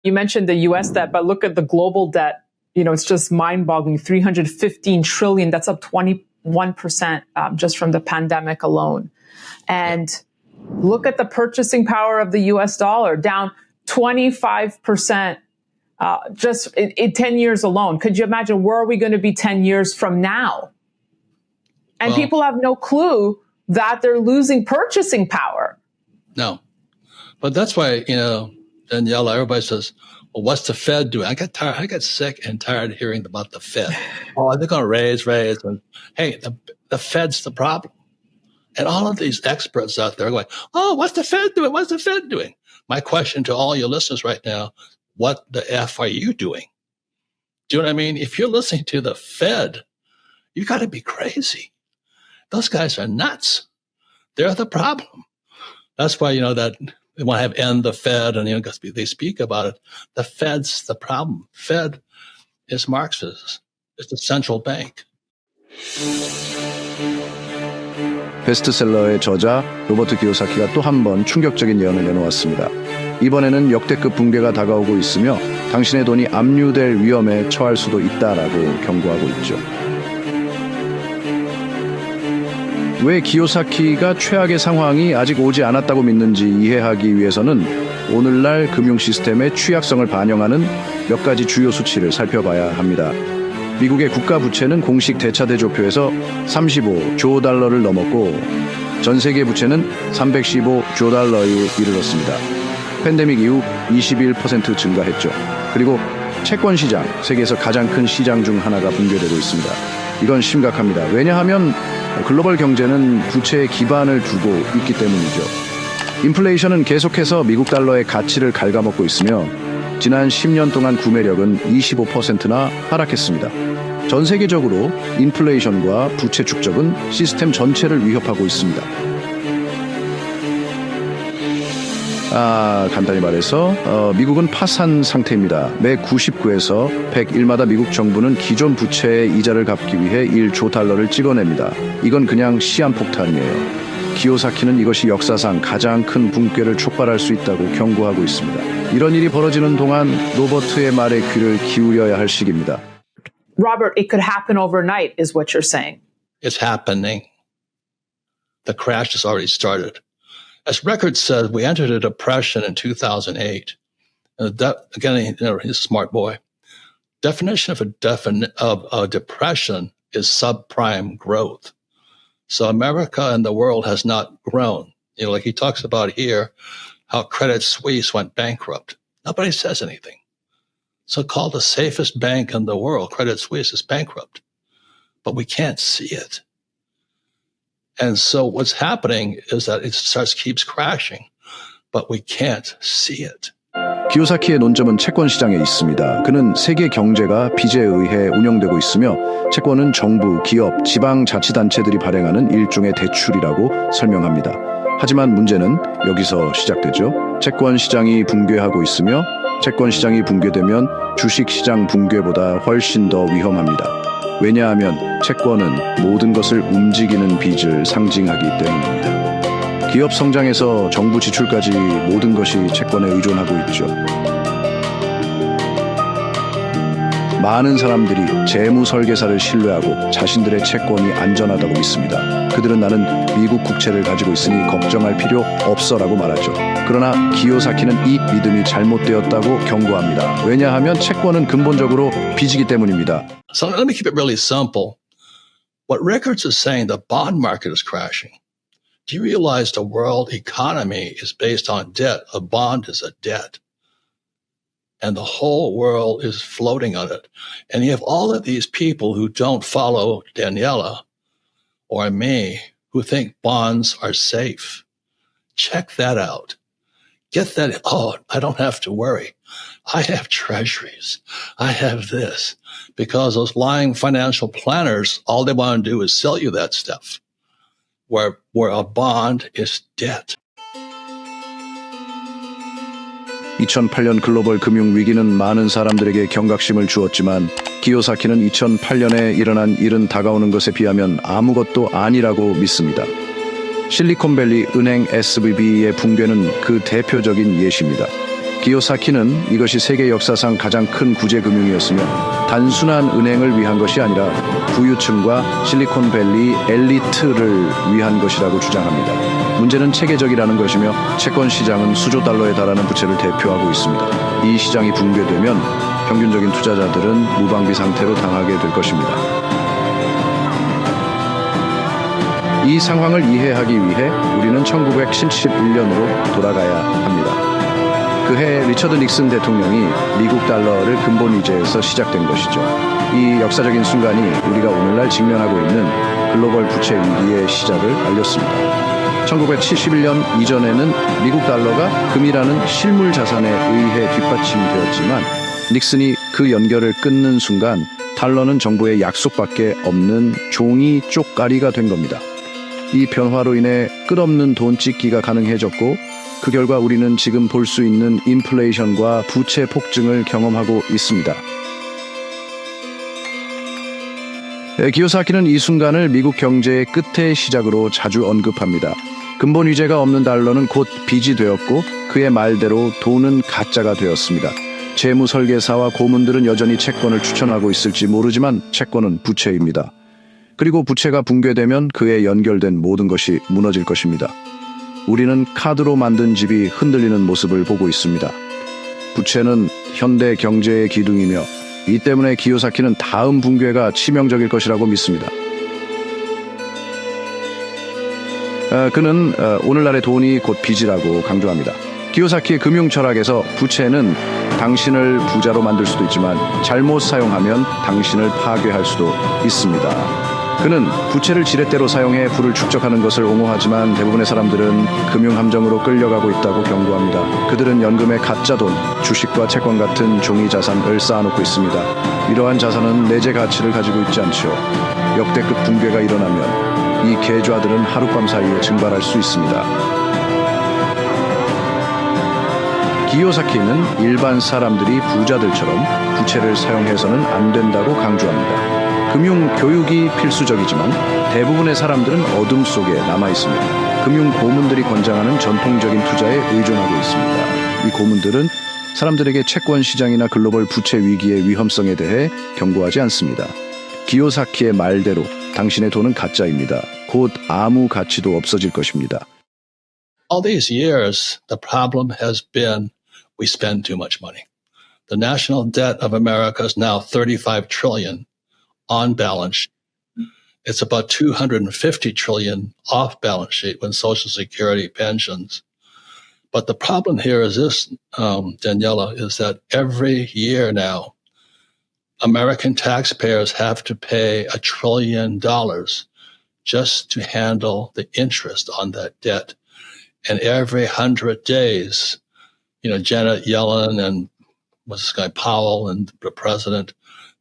You mentioned the US debt, but look at the global debt. It's just mind-boggling. 315 trillion. That's up 21% just from the pandemic alone. And look at the purchasing power of the US dollar, down 25% just in 10 years alone. Could you imagine where are we going to be 10 years from now? And people have no clue that they're losing purchasing power. No. But that's why, Daniela, everybody says, well, what's the Fed doing? I got sick and tired of hearing about the Fed. They're going to raise. And hey, the Fed's the problem. And all of these experts out there are going, what's the Fed doing? What's the Fed doing? My question to all your listeners right now, what the F are you doing? Do you know what I mean? If you're listening to the Fed, you got to be crazy. Those guys are nuts. They're the problem. That's why, that they want to have end the Fed and, because they speak about it. The Fed's the problem. Fed is Marxist. It's the central bank. 베스트셀러의 저자 로버트 기요사키가 또 한 번 충격적인 예언을 내놓았습니다. 이번에는 역대급 붕괴가 다가오고 있으며 당신의 돈이 압류될 위험에 처할 수도 있다라고 경고하고 있죠. 왜 기요사키가 최악의 상황이 아직 오지 않았다고 믿는지 이해하기 위해서는 오늘날 금융 시스템의 취약성을 반영하는 몇 가지 주요 수치를 살펴봐야 합니다. 미국의 국가 부채는 공식 대차대조표에서 35조 달러를 넘었고 전 세계 부채는 315조 달러에 이르렀습니다. 팬데믹 이후 21% 증가했죠. 그리고 채권 시장, 세계에서 가장 큰 시장 중 하나가 붕괴되고 있습니다. 이건 심각합니다. 왜냐하면 글로벌 경제는 부채에 기반을 두고 있기 때문이죠. 인플레이션은 계속해서 미국 달러의 가치를 갉아먹고 있으며 지난 10년 동안 구매력은 25%나 하락했습니다. 전 세계적으로 인플레이션과 부채 축적은 시스템 전체를 위협하고 있습니다. 간단히 말해서 미국은 파산 상태입니다. 매 99에서 101마다 미국 정부는 기존 부채의 이자를 갚기 위해 1조 달러를 찍어냅니다. 이건 그냥 시한폭탄이에요. 기요사키는 이것이 역사상 가장 큰 붕괴를 촉발할 수 있다고 경고하고 있습니다. 이런 일이 벌어지는 동안 로버트의 말에 귀를 기울여야 할 시기입니다. Robert, it could happen overnight, is what you're saying. It's happening. The crash has already started. As Record said, we entered a depression in 2008. Again, he's a smart boy. Definition of a depression is subprime growth. So America and the world has not grown. Like he talks about here, how Credit Suisse went bankrupt. Nobody says anything. So-called the safest bank in the world, Credit Suisse, is bankrupt. But we can't see it. And so what's happening is that it keeps crashing, but we can't see it. 기요사키의 논점은 채권 시장에 있습니다. 그는 세계 경제가 빚에 의해 운영되고 있으며 채권은 정부, 기업, 지방자치단체들이 발행하는 일종의 대출이라고 설명합니다. 하지만 문제는 여기서 시작되죠. 채권 시장이 붕괴하고 있으며 채권 시장이 붕괴되면 주식 시장 붕괴보다 훨씬 더 위험합니다. 왜냐하면 채권은 모든 것을 움직이는 빚을 상징하기 때문입니다. 기업 성장에서 정부 지출까지 모든 것이 채권에 의존하고 있죠. 많은 사람들이 재무 설계사를 신뢰하고 자신들의 채권이 안전하다고 믿습니다. 그들은 나는 미국 국채를 가지고 있으니 걱정할 필요 없어라고 말하죠. 그러나 기요사키는 이 믿음이 잘못되었다고 경고합니다. 왜냐하면 채권은 근본적으로 빚이기 때문입니다. So let me keep it really simple. What Records is saying, the bond market is crashing. Do you realize the world economy is based on debt? A bond is a debt. And the whole world is floating on it. And you have all of these people who don't follow Daniela or me who think bonds are safe. Check that out. Get that. I don't have to worry. I have treasuries. I have this. Because those lying financial planners, all they want to do is sell you that stuff. Where a bond is debt. 2008년 글로벌 금융 위기는 많은 사람들에게 경각심을 주었지만 기요사키는 2008년에 일어난 일은 다가오는 것에 비하면 아무것도 아니라고 믿습니다. 실리콘밸리 은행 SVB의 붕괴는 그 대표적인 예시입니다. 기요사키는 이것이 세계 역사상 가장 큰 구제금융이었으며 단순한 은행을 위한 것이 아니라 부유층과 실리콘밸리 엘리트를 위한 것이라고 주장합니다. 문제는 체계적이라는 것이며 채권 시장은 수조 달러에 달하는 부채를 대표하고 있습니다. 이 시장이 붕괴되면 평균적인 투자자들은 무방비 상태로 당하게 될 것입니다. 이 상황을 이해하기 위해 우리는 1971년으로 돌아가야 합니다. 그해 리처드 닉슨 대통령이 미국 달러를 근본 위제에서 시작된 것이죠. 이 역사적인 순간이 우리가 오늘날 직면하고 있는 글로벌 부채 위기의 시작을 알렸습니다. 1971년 이전에는 미국 달러가 금이라는 실물 자산에 의해 뒷받침되었지만 닉슨이 그 연결을 끊는 순간 달러는 정부의 약속밖에 없는 종이 쪽가리가 된 겁니다. 이 변화로 인해 끝없는 돈 찍기가 가능해졌고 그 결과 우리는 지금 볼 수 있는 인플레이션과 부채 폭증을 경험하고 있습니다. 기요사키는 이 순간을 미국 경제의 끝의 시작으로 자주 언급합니다. 근본 위제가 없는 달러는 곧 빚이 되었고 그의 말대로 돈은 가짜가 되었습니다. 재무 설계사와 고문들은 여전히 채권을 추천하고 있을지 모르지만 채권은 부채입니다. 그리고 부채가 붕괴되면 그에 연결된 모든 것이 무너질 것입니다. 우리는 카드로 만든 집이 흔들리는 모습을 보고 있습니다. 부채는 현대 경제의 기둥이며 이 때문에 기요사키는 다음 붕괴가 치명적일 것이라고 믿습니다. 그는 오늘날의 돈이 곧 빚이라고 강조합니다. 기요사키의 금융 철학에서 부채는 당신을 부자로 만들 수도 있지만 잘못 사용하면 당신을 파괴할 수도 있습니다. 그는 부채를 지렛대로 사용해 부를 축적하는 것을 옹호하지만 대부분의 사람들은 금융함정으로 끌려가고 있다고 경고합니다. 그들은 연금의 가짜 돈, 주식과 채권 같은 종이 자산을 쌓아놓고 있습니다. 이러한 자산은 내재 가치를 가지고 있지 않죠. 역대급 붕괴가 일어나면 이 계좌들은 하룻밤 사이에 증발할 수 있습니다. 기요사키는 일반 사람들이 부자들처럼 부채를 사용해서는 안 된다고 강조합니다. 금융 교육이 필수적이지만 대부분의 사람들은 어둠 속에 남아 있습니다. 금융 고문들이 권장하는 전통적인 투자에 의존하고 있습니다. 이 고문들은 사람들에게 채권 시장이나 글로벌 부채 위기의 위험성에 대해 경고하지 않습니다. 기요사키의 말대로 당신의 돈은 가짜입니다. 곧 아무 가치도 없어질 것입니다. All these years, the problem has been we spend too much money. The national debt of America is now $35 trillion on balance sheet. It's about $250 trillion off balance sheet when Social Security pensions. But the problem here is this, Daniela, is that every year now, American taxpayers have to pay $1 trillion just to handle the interest on that debt. And every 100 days, Janet Yellen and what's this guy, Powell and the president,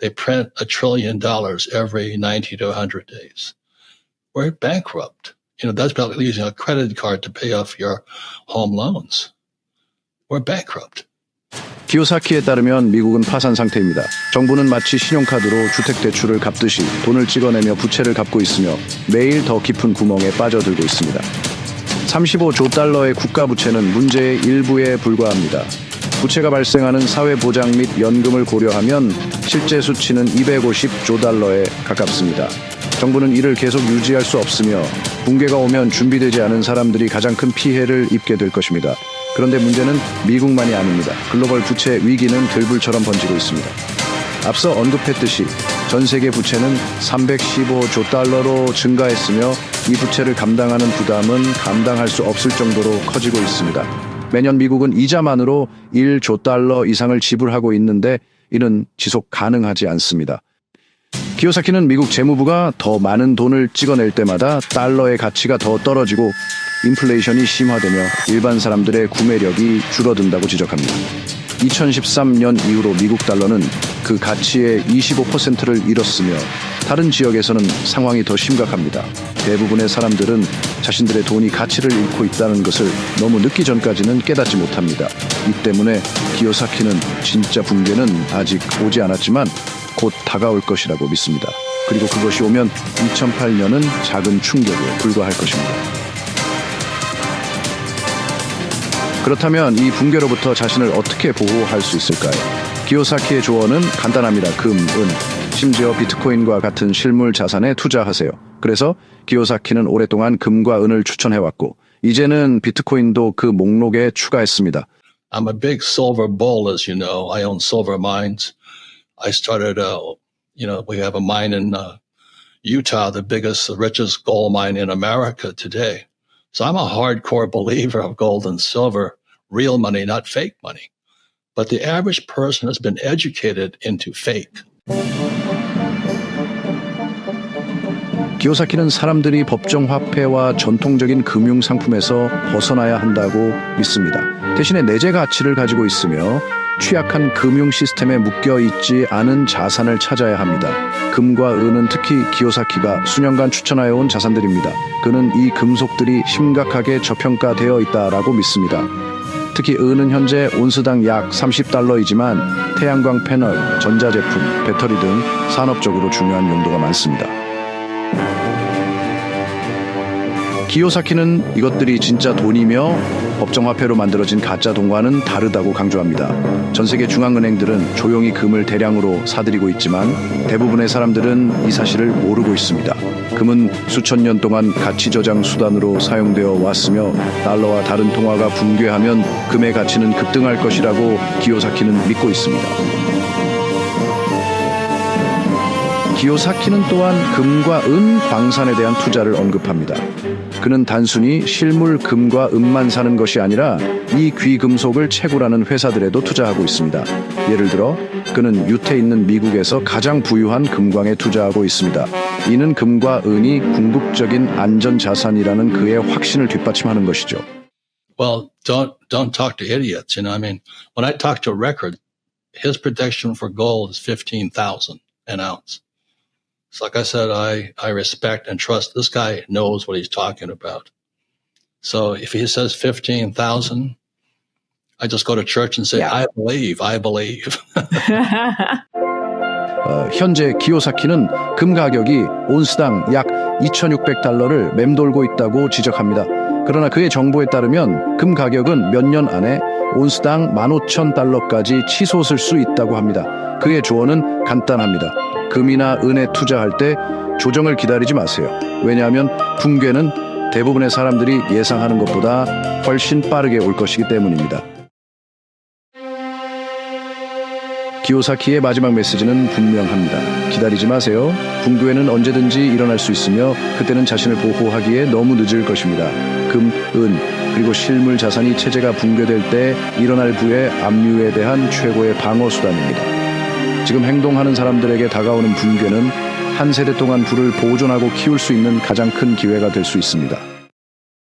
they print $1 trillion every 90 to 100 days. We're bankrupt. That's about using a credit card to pay off your home loans. We're bankrupt. 기요사키에 따르면 미국은 파산 상태입니다. 정부는 마치 신용카드로 주택대출을 갚듯이 돈을 찍어내며 부채를 갚고 있으며 매일 더 깊은 구멍에 빠져들고 있습니다. 35조 달러의 국가부채는 문제의 일부에 불과합니다. 부채가 발생하는 사회보장 및 연금을 고려하면 실제 수치는 250조 달러에 가깝습니다. 정부는 이를 계속 유지할 수 없으며 붕괴가 오면 준비되지 않은 사람들이 가장 큰 피해를 입게 될 것입니다. 그런데 문제는 미국만이 아닙니다. 글로벌 부채 위기는 들불처럼 번지고 있습니다. 앞서 언급했듯이 전 세계 부채는 315조 달러로 증가했으며 이 부채를 감당하는 부담은 감당할 수 없을 정도로 커지고 있습니다. 매년 미국은 이자만으로 1조 달러 이상을 지불하고 있는데 이는 지속 가능하지 않습니다. 기요사키는 미국 재무부가 더 많은 돈을 찍어낼 때마다 달러의 가치가 더 떨어지고 인플레이션이 심화되며 일반 사람들의 구매력이 줄어든다고 지적합니다. 2013년 이후로 미국 달러는 그 가치의 25%를 잃었으며 다른 지역에서는 상황이 더 심각합니다. 대부분의 사람들은 자신들의 돈이 가치를 잃고 있다는 것을 너무 늦기 전까지는 깨닫지 못합니다. 이 때문에 기요사키는 진짜 붕괴는 아직 오지 않았지만 곧 다가올 것이라고 믿습니다. 그리고 그것이 오면 2008년은 작은 충격에 불과할 것입니다. 그렇다면 이 붕괴로부터 자신을 어떻게 보호할 수 있을까요? 기요사키의 조언은 간단합니다. 금, 은, 심지어 비트코인과 같은 실물 자산에 투자하세요. 그래서 기요사키는 오랫동안 금과 은을 추천해왔고 이제는 비트코인도 그 목록에 추가했습니다. I'm a big silver bull, as you know. I own silver mines. I started, we have a mine in Utah, the biggest, the richest gold mine in America today. So I'm a hardcore believer of gold and silver, real money, not fake money. But the average person has been educated into fake. 기요사키는 사람들이 법정 화폐와 전통적인 금융 상품에서 벗어나야 한다고 믿습니다. 대신에 내재 가치를 가지고 있으며 취약한 금융 시스템에 묶여 있지 않은 자산을 찾아야 합니다. 금과 은은 특히 기요사키가 수년간 추천하여온 자산들입니다. 그는 이 금속들이 심각하게 저평가되어 있다라고 믿습니다. 특히 은은 현재 온스당 약 $30이지만 태양광 패널, 전자제품, 배터리 등 산업적으로 중요한 용도가 많습니다. 기요사키는 이것들이 진짜 돈이며 법정화폐로 만들어진 가짜 돈과는 다르다고 강조합니다. 전 세계 중앙은행들은 조용히 금을 대량으로 사들이고 있지만 대부분의 사람들은 이 사실을 모르고 있습니다. 금은 수천 년 동안 가치 저장 수단으로 사용되어 왔으며 달러와 다른 통화가 붕괴하면 금의 가치는 급등할 것이라고 기요사키는 믿고 있습니다. 기요사키는 또한 금과 은, 광산에 대한 투자를 언급합니다. 그는 단순히 실물 금과 은만 사는 것이 아니라 이 귀금속을 채굴하는 회사들에도 투자하고 있습니다. 예를 들어 그는 유태 있는 미국에서 가장 부유한 금광에 투자하고 있습니다. 이는 금과 은이 궁극적인 안전자산이라는 그의 확신을 뒷받침하는 것이죠. Well, don't talk to idiots. I mean, when I talk to a record, his prediction for gold is 15,000 an ounce. So like I said, I respect and trust this guy knows what he's talking about. So if he says 15,000, I just go to church and say, Yeah. I believe. 현재 기요사키는 금 가격이 온스당 약 $2,600를 맴돌고 있다고 지적합니다. 그러나 그의 정보에 따르면 금 가격은 몇 년 안에 온스당 $15,000까지 치솟을 수 있다고 합니다. 그의 조언은 간단합니다. 금이나 은에 투자할 때 조정을 기다리지 마세요. 왜냐하면 붕괴는 대부분의 사람들이 예상하는 것보다 훨씬 빠르게 올 것이기 때문입니다. 기요사키의 마지막 메시지는 분명합니다. 기다리지 마세요. 붕괴는 언제든지 일어날 수 있으며 그때는 자신을 보호하기에 너무 늦을 것입니다. 금, 은, 그리고 실물 자산이 체제가 붕괴될 때 일어날 부의 압류에 대한 최고의 방어 수단입니다. 지금 행동하는 사람들에게 다가오는 붕괴는 한 세대 동안 부를 보존하고 키울 수 있는 가장 큰 기회가 될 수 있습니다.